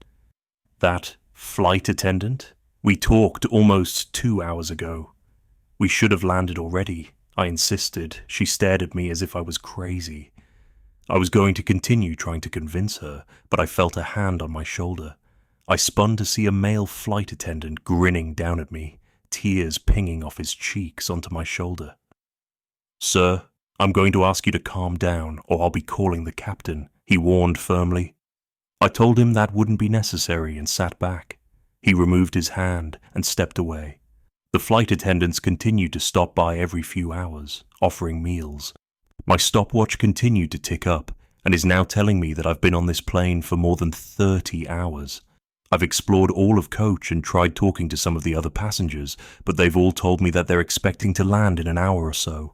"That flight attendant? We talked almost 2 hours ago. We should have landed already," I insisted. She stared at me as if I was crazy. I was going to continue trying to convince her, but I felt a hand on my shoulder. I spun to see a male flight attendant grinning down at me, tears pinging off his cheeks onto my shoulder. "Sir, I'm going to ask you to calm down, or I'll be calling the captain," he warned firmly. I told him that wouldn't be necessary and sat back. He removed his hand and stepped away. The flight attendants continued to stop by every few hours, offering meals. My stopwatch continued to tick up and is now telling me that I've been on this plane for more than 30 hours. I've explored all of coach and tried talking to some of the other passengers, but they've all told me that they're expecting to land in an hour or so.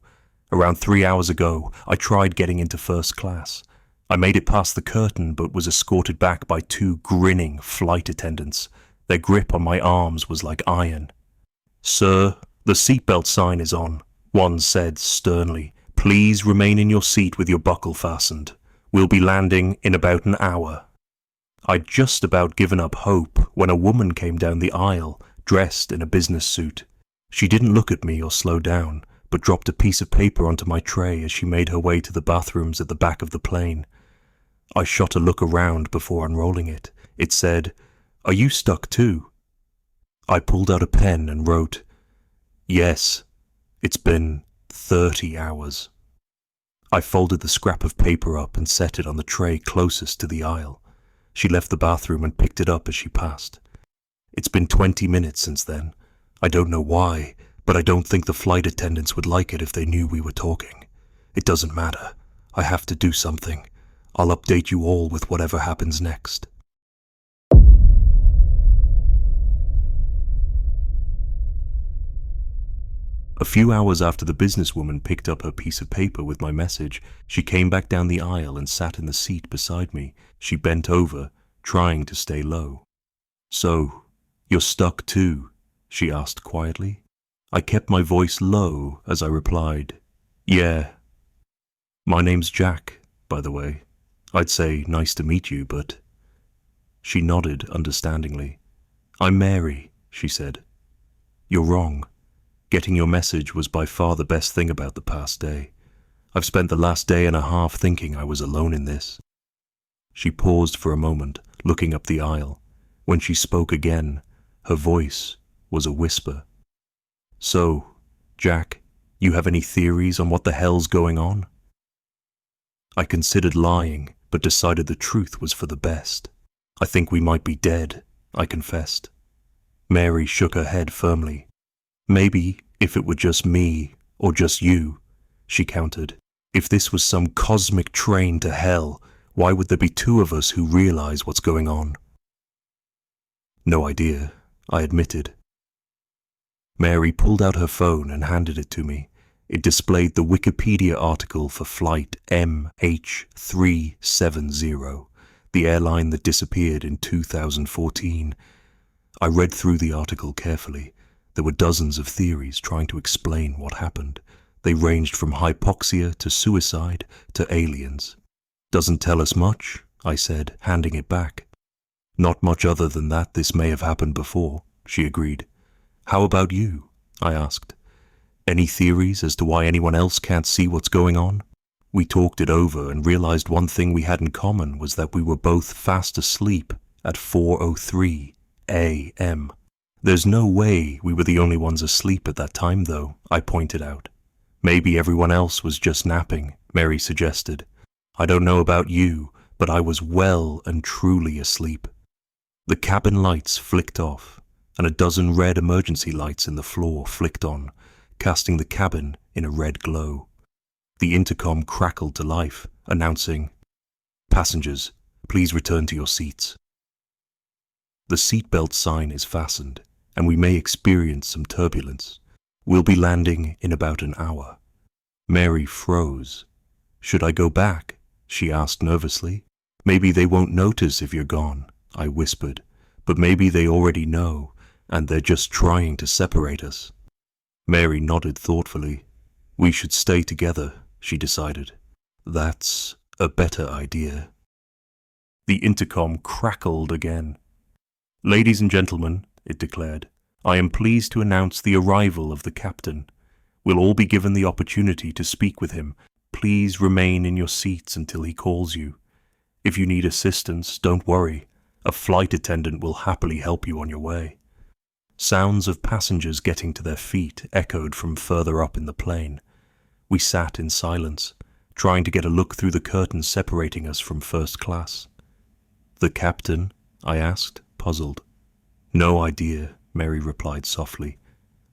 Around 3 hours ago, I tried getting into first class. I made it past the curtain but was escorted back by 2 grinning flight attendants. Their grip on my arms was like iron. "Sir, the seatbelt sign is on," one said sternly. "Please remain in your seat with your buckle fastened. We'll be landing in about an hour." I'd just about given up hope when a woman came down the aisle, dressed in a business suit. She didn't look at me or slow down, but dropped a piece of paper onto my tray as she made her way to the bathrooms at the back of the plane. I shot a look around before unrolling it. It said, "Are you stuck too?" I pulled out a pen and wrote, "Yes, it's been 30 hours." I folded the scrap of paper up and set it on the tray closest to the aisle. She left the bathroom and picked it up as she passed. It's been 20 minutes since then. I don't know why, but I don't think the flight attendants would like it if they knew we were talking. It doesn't matter. I have to do something. I'll update you all with whatever happens next. A few hours after the businesswoman picked up her piece of paper with my message, she came back down the aisle and sat in the seat beside me. She bent over, trying to stay low. "So, you're stuck too?" she asked quietly. I kept my voice low as I replied, "Yeah. My name's Jack, by the way. I'd say nice to meet you, but..." She nodded understandingly. "I'm Mary," she said. "You're wrong. Getting your message was by far the best thing about the past day. I've spent the last day and a half thinking I was alone in this." She paused for a moment, looking up the aisle. When she spoke again, her voice was a whisper. "So, Jack, you have any theories on what the hell's going on?" I considered lying, but decided the truth was for the best. "I think we might be dead," I confessed. Mary shook her head firmly. "Maybe if it were just me, or just you," she countered. "If this was some cosmic train to hell, why would there be two of us who realize what's going on?" "No idea," I admitted. Mary pulled out her phone and handed it to me. It displayed the Wikipedia article for flight MH370, the airline that disappeared in 2014. I read through the article carefully. There were dozens of theories trying to explain what happened. They ranged from hypoxia to suicide to aliens. "Doesn't tell us much," I said, handing it back. "Not much other than that this may have happened before," she agreed. "How about you?" I asked. "Any theories as to why anyone else can't see what's going on?" We talked it over and realized one thing we had in common was that we were both fast asleep at 4:03 a.m. "There's no way we were the only ones asleep at that time, though," I pointed out. "Maybe everyone else was just napping," Mary suggested. "I don't know about you, but I was well and truly asleep." The cabin lights flicked off, and a dozen red emergency lights in the floor flicked on, casting the cabin in a red glow. The intercom crackled to life, announcing, "Passengers, please return to your seats. The seatbelt sign is fastened, and we may experience some turbulence. We'll be landing in about an hour." Mary froze. "Should I go back?" she asked nervously. "Maybe they won't notice if you're gone," I whispered. "But maybe they already know, and they're just trying to separate us." Mary nodded thoughtfully. "We should stay together," she decided. "That's a better idea." The intercom crackled again. "Ladies and gentlemen," it declared, "I am pleased to announce the arrival of the captain. We'll all be given the opportunity to speak with him. Please remain in your seats until he calls you. If you need assistance, don't worry. A flight attendant will happily help you on your way." Sounds of passengers getting to their feet echoed from further up in the plane. We sat in silence, trying to get a look through the curtains separating us from first class. "The captain?" I asked, puzzled. "No idea," Mary replied softly.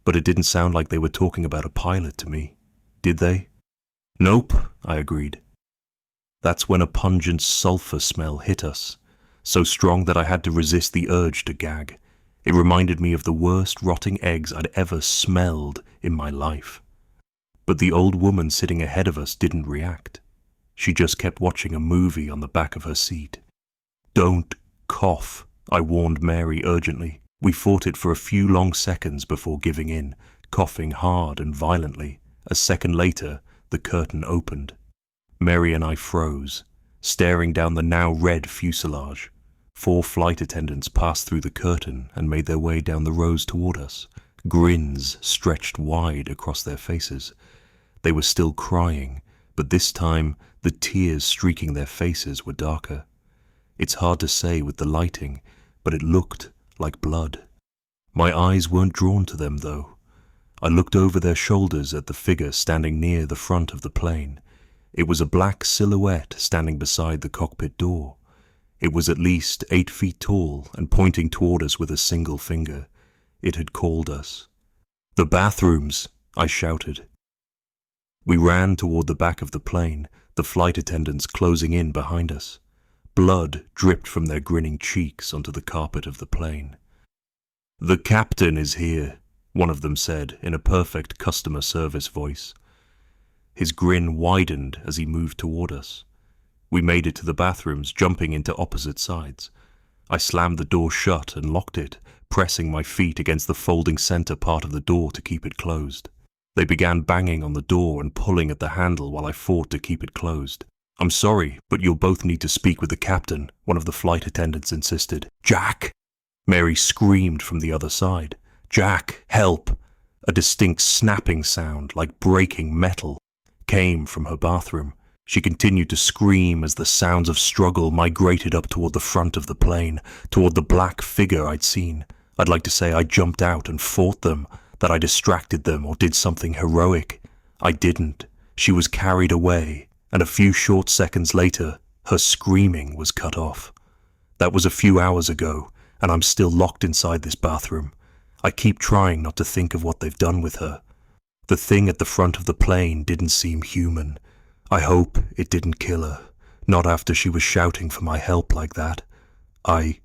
"But it didn't sound like they were talking about a pilot to me. Did they?" "Nope," I agreed. That's when a pungent sulfur smell hit us, so strong that I had to resist the urge to gag. It reminded me of the worst rotting eggs I'd ever smelled in my life. But the old woman sitting ahead of us didn't react. She just kept watching a movie on the back of her seat. "Don't cough," I warned Mary urgently. We fought it for a few long seconds before giving in, coughing hard and violently. A second later, the curtain opened. Mary and I froze, staring down the now red fuselage. 4 flight attendants passed through the curtain and made their way down the rows toward us. Grins stretched wide across their faces. They were still crying, but this time the tears streaking their faces were darker. It's hard to say with the lighting, but it looked like blood. My eyes weren't drawn to them, though. I looked over their shoulders at the figure standing near the front of the plane. It was a black silhouette standing beside the cockpit door. It was at least 8 feet tall and pointing toward us with a single finger. It had called us. "The bathrooms!" I shouted. We ran toward the back of the plane. the flight attendants closing in behind us. Blood dripped from their grinning cheeks onto the carpet of the plane. "The captain is here," one of them said in a perfect customer service voice. His grin widened as he moved toward us. We made it to the bathrooms, jumping into opposite sides. I slammed the door shut and locked it, pressing my feet against the folding center part of the door to keep it closed. They began banging on the door and pulling at the handle while I fought to keep it closed. "I'm sorry, but you'll both need to speak with the captain," one of the flight attendants insisted. "Jack!" Mary screamed from the other side. "Jack, help!" A distinct snapping sound, like breaking metal, came from her bathroom. She continued to scream as the sounds of struggle migrated up toward the front of the plane, toward the black figure I'd seen. I'd like to say I jumped out and fought them, that I distracted them or did something heroic. I didn't. She was carried away, and a few short seconds later, her screaming was cut off. That was a few hours ago, and I'm still locked inside this bathroom. I keep trying not to think of what they've done with her. The thing at the front of the plane didn't seem human. I hope it didn't kill her, not after she was shouting for my help like that. I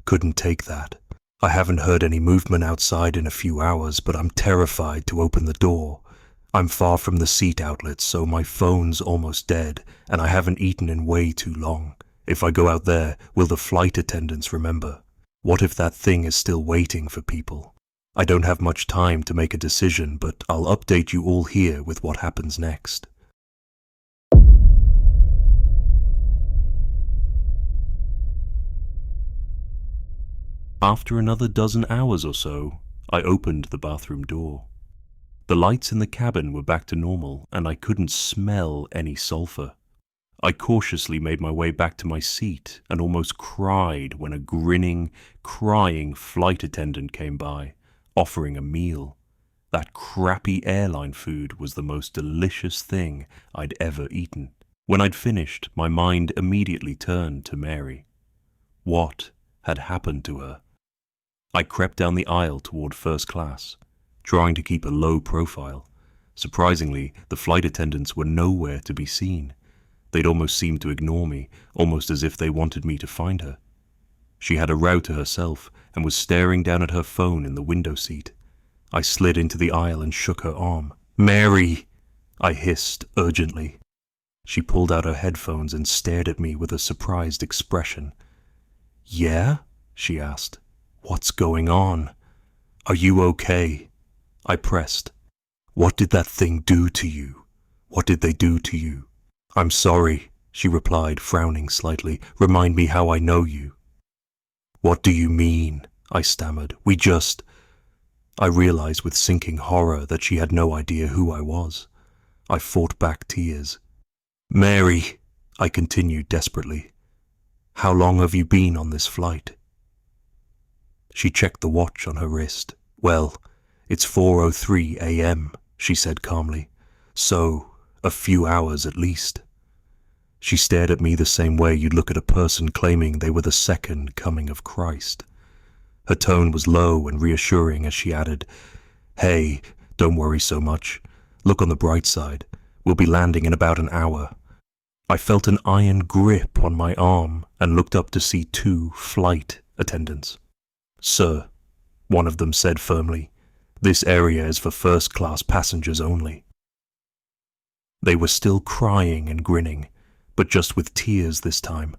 couldn't take that. I haven't heard any movement outside in a few hours, but I'm terrified to open the door. I'm far from the seat outlet, so my phone's almost dead, and I haven't eaten in way too long. If I go out there, will the flight attendants remember? What if that thing is still waiting for people? I don't have much time to make a decision, but I'll update you all here with what happens next. After another dozen hours or so, I opened the bathroom door. The lights in the cabin were back to normal, and I couldn't smell any sulfur. I cautiously made my way back to my seat and almost cried when a grinning, crying flight attendant came by, offering a meal. That crappy airline food was the most delicious thing I'd ever eaten. When I'd finished, my mind immediately turned to Mary. What had happened to her? I crept down the aisle toward first class, trying to keep a low profile. Surprisingly, the flight attendants were nowhere to be seen. They'd almost seemed to ignore me, almost as if they wanted me to find her. She had a row to herself and was staring down at her phone in the window seat. I slid into the aisle and shook her arm. "Mary!" I hissed urgently. She pulled out her headphones and stared at me with a surprised expression. "Yeah?" she asked. "What's going on? Are you okay?" I pressed. "What did that thing do to you? What did they do to you?" "I'm sorry," she replied, frowning slightly. "Remind me how I know you." "What do you mean?" I stammered. I realized with sinking horror that she had no idea who I was. I fought back tears. "Mary," I continued desperately, "how long have you been on this flight?" She checked the watch on her wrist. "Well, it's 4:03 a.m., she said calmly. "So, a few hours at least." She stared at me the same way you'd look at a person claiming they were the second coming of Christ. Her tone was low and reassuring as she added, "Hey, don't worry so much. Look on the bright side. We'll be landing in about an hour." I felt an iron grip on my arm and looked up to see two flight attendants. "Sir," one of them said firmly, "this area is for first-class passengers only." They were still crying and grinning, but just with tears this time.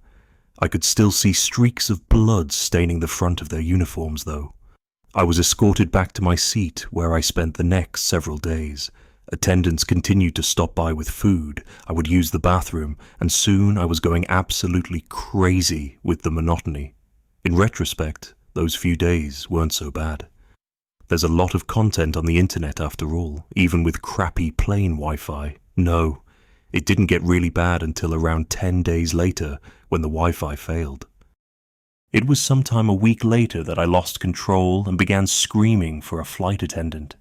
I could still see streaks of blood staining the front of their uniforms, though. I was escorted back to my seat, where I spent the next several days. Attendants continued to stop by with food. I would use the bathroom, and soon I was going absolutely crazy with the monotony. In retrospect, those few days weren't so bad. There's a lot of content on the internet after all, even with crappy plane Wi-Fi. No, it didn't get really bad until around 10 days later when the Wi-Fi failed. It was sometime a week later that I lost control and began screaming for a flight attendant.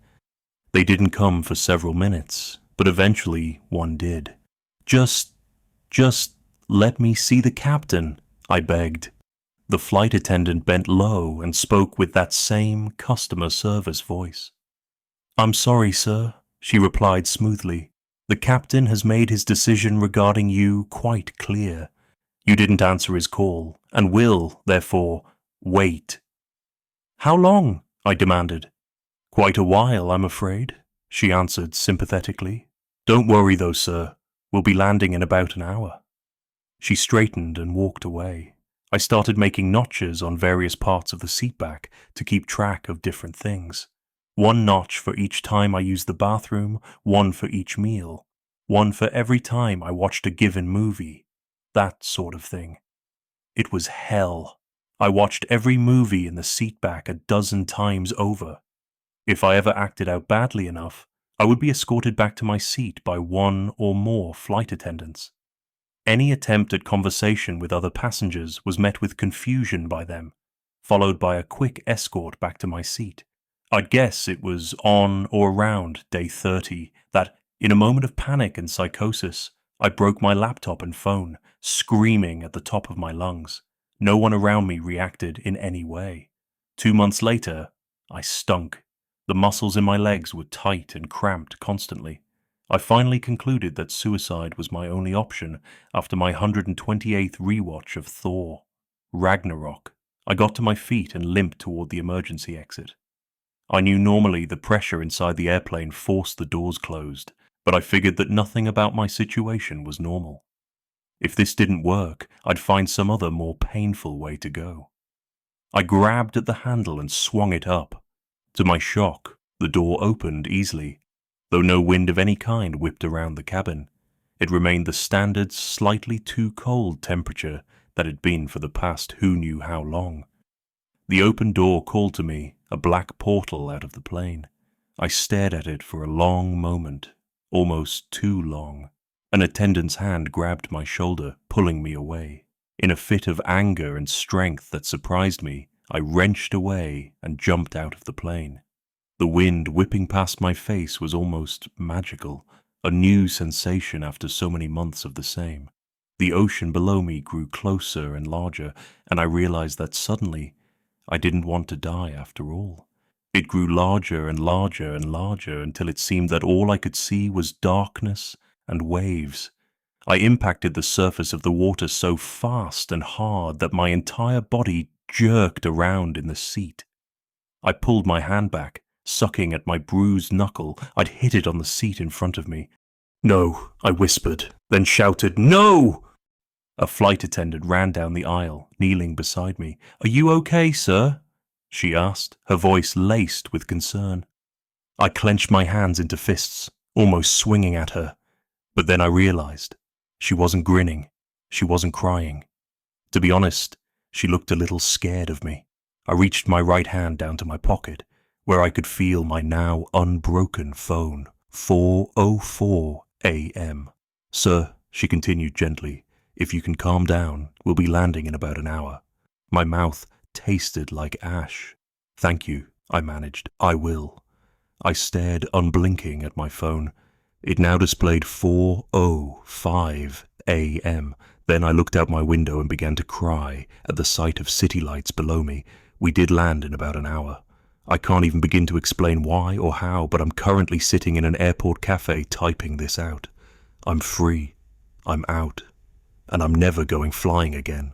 They didn't come for several minutes, but eventually one did. Just let me see the captain," I begged. The flight attendant bent low and spoke with that same customer service voice. "I'm sorry, sir," she replied smoothly. The captain has made his decision regarding you quite clear. You didn't answer his call, and will, therefore, wait." "How long?" I demanded. "Quite a while, I'm afraid," she answered sympathetically. "Don't worry though, sir. We'll be landing in about an hour." She straightened and walked away. I started making notches on various parts of the seatback to keep track of different things. One notch for each time I used the bathroom, one for each meal, one for every time I watched a given movie, that sort of thing. It was hell. I watched every movie in the seatback a dozen times over. If I ever acted out badly enough, I would be escorted back to my seat by one or more flight attendants. Any attempt at conversation with other passengers was met with confusion by them, followed by a quick escort back to my seat. I'd guess it was on or around day 30 that, in a moment of panic and psychosis, I broke my laptop and phone, screaming at the top of my lungs. No one around me reacted in any way. 2 months later, I stunk. The muscles in my legs were tight and cramped constantly. I finally concluded that suicide was my only option after my 128th rewatch of Thor, Ragnarok. I got to my feet and limped toward the emergency exit. I knew normally the pressure inside the airplane forced the doors closed, but I figured that nothing about my situation was normal. If this didn't work, I'd find some other more painful way to go. I grabbed at the handle and swung it up. To my shock, the door opened easily, though no wind of any kind whipped around the cabin. It remained the standard, slightly too cold temperature that had been for the past who knew how long. The open door called to me, a black portal out of the plane. I stared at it for a long moment, almost too long. An attendant's hand grabbed my shoulder, pulling me away. In a fit of anger and strength that surprised me, I wrenched away and jumped out of the plane. The wind whipping past my face was almost magical, a new sensation after so many months of the same. The ocean below me grew closer and larger, and I realized that suddenly I didn't want to die after all. It grew larger and larger and larger until it seemed that all I could see was darkness and waves. I impacted the surface of the water so fast and hard that my entire body jerked around in the seat. I pulled my hand back, sucking at my bruised knuckle. I'd hit it on the seat in front of me. "No," I whispered, then shouted, "No!" A flight attendant ran down the aisle, kneeling beside me. "Are you okay, sir?" she asked, her voice laced with concern. I clenched my hands into fists, almost swinging at her. But then I realized she wasn't grinning, she wasn't crying. To be honest, she looked a little scared of me. I reached my right hand down to my pocket, where I could feel my now unbroken phone. 4:04 a.m. "Sir," she continued gently, "if you can calm down, we'll be landing in about an hour." My mouth tasted like ash. "Thank you," I managed. "I will." I stared unblinking at my phone. It now displayed 4:05 a.m. Then I looked out my window and began to cry at the sight of city lights below me. We did land in about an hour. I can't even begin to explain why or how, but I'm currently sitting in an airport cafe typing this out. I'm free. I'm out. And I'm never going flying again.